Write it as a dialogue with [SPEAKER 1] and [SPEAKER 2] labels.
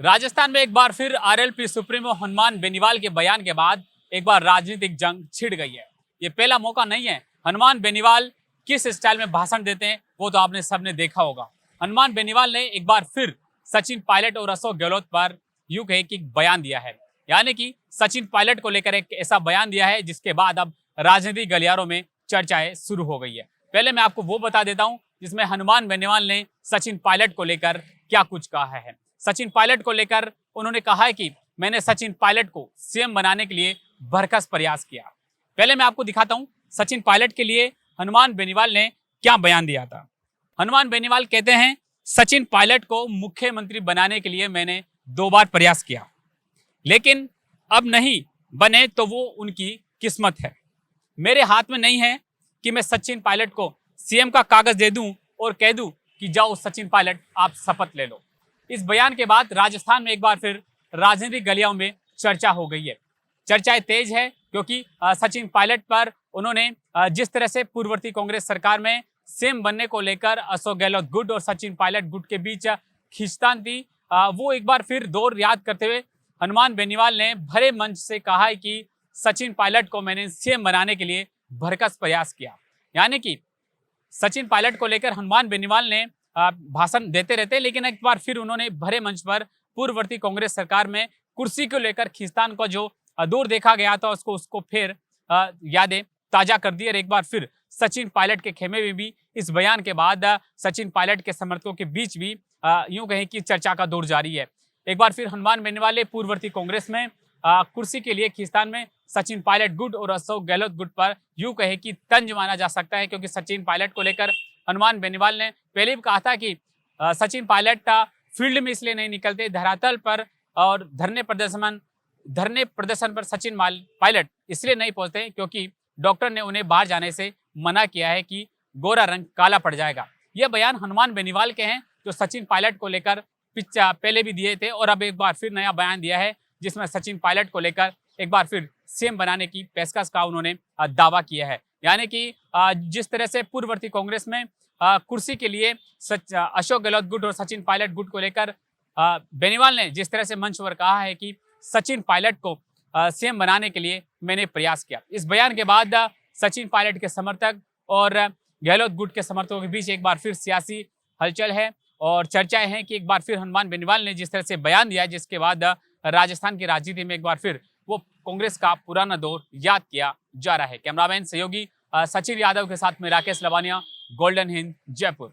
[SPEAKER 1] राजस्थान में एक बार फिर आरएलपी सुप्रीमो हनुमान बेनीवाल के बयान के बाद एक बार राजनीतिक जंग छिड़ गई है। ये पहला मौका नहीं है। हनुमान बेनीवाल किस स्टाइल में भाषण देते हैं वो तो आपने सबने देखा होगा। हनुमान बेनीवाल ने एक बार फिर सचिन पायलट और अशोक गहलोत पर यूं कहे कि बयान दिया है, यानी कि सचिन पायलट को लेकर एक ऐसा बयान दिया है जिसके बाद अब राजनीतिक गलियारों में चर्चाएं शुरू हो गई है। पहले मैं आपको वो बता देता हूं जिसमें हनुमान बेनीवाल ने सचिन पायलट को लेकर क्या कुछ कहा है। सचिन पायलट को लेकर उन्होंने कहा है कि मैंने सचिन पायलट को सीएम बनाने के लिए भरकस प्रयास किया। पहले मैं आपको दिखाता हूं सचिन पायलट के लिए हनुमान बेनीवाल ने क्या बयान दिया था। हनुमान बेनीवाल कहते हैं, सचिन पायलट को मुख्यमंत्री बनाने के लिए मैंने 2 बार प्रयास किया, लेकिन अब नहीं बने तो वो उनकी किस्मत है। मेरे हाथ में नहीं है कि मैं सचिन पायलट को सीएम का कागज दे दूं और कह दूं कि जाओ सचिन पायलट आप शपथ ले लो। इस बयान के बाद राजस्थान में एक बार फिर राजनीतिक गलियारों में चर्चा हो गई है। चर्चाएं तेज है क्योंकि सचिन पायलट पर उन्होंने जिस तरह से पूर्ववर्ती कांग्रेस सरकार में सीएम बनने को लेकर अशोक गहलोत गुट और सचिन पायलट गुट के बीच खींचतान थी, वो एक बार फिर दौर याद करते हुए हनुमान बेनीवाल ने भरे मंच से कहा है कि सचिन पायलट को मैंने सीएम बनाने के लिए भरकस प्रयास किया। यानी कि सचिन पायलट को लेकर हनुमान बेनीवाल ने भाषण देते रहते, लेकिन एक बार फिर उन्होंने भरे मंच पर पूर्ववर्ती कांग्रेस सरकार में कुर्सी को लेकर खींचतान का जो दौर देखा गया था उसको फिर यादें ताजा कर दी। और एक बार फिर सचिन पायलट के खेमे में भी इस बयान के बाद सचिन पायलट के समर्थकों के बीच भी यूं कहें कि चर्चा का दौर जारी है। एक बार फिर हनुमान बेनीवाल ने पूर्ववर्ती कांग्रेस में कुर्सी के लिए खींचतान में सचिन पायलट गुट और अशोक गहलोत गुट पर यूं कहे कि तंज माना जा सकता है, क्योंकि सचिन पायलट को लेकर हनुमान बेनीवाल ने पहले भी कहा था कि सचिन पायलट फील्ड में इसलिए नहीं निकलते, धरातल पर और धरने प्रदर्शन पर सचिन पायलट इसलिए नहीं पहुंचते क्योंकि डॉक्टर ने उन्हें बाहर जाने से मना किया है कि गोरा रंग काला पड़ जाएगा। यह बयान हनुमान बेनीवाल के हैं जो सचिन पायलट को लेकर पहले भी दिए थे और अब एक बार फिर नया बयान दिया है जिसमें सचिन पायलट को लेकर एक बार फिर सीएम बनाने की पेशकश का उन्होंने दावा किया है। यानी कि जिस तरह से पूर्ववर्ती कांग्रेस में कुर्सी के लिए अशोक गहलोत गुट और सचिन पायलट गुट को लेकर बेनीवाल ने जिस तरह से मंच पर कहा है कि सचिन पायलट को सीएम बनाने के लिए मैंने प्रयास किया। इस बयान के बाद सचिन पायलट के समर्थक और गहलोत गुट के समर्थकों के बीच एक बार फिर सियासी हलचल है और चर्चाएं हैं कि एक बार फिर हनुमान बेनीवाल ने जिस तरह से बयान दिया है, जिसके बाद राजस्थान की राजनीति में एक बार फिर वो कांग्रेस का पुराना दौर याद किया जा रहा है। कैमरामैन सहयोगी सचिन यादव के साथ में राकेश लवानिया, गोल्डन हिंद, जयपुर।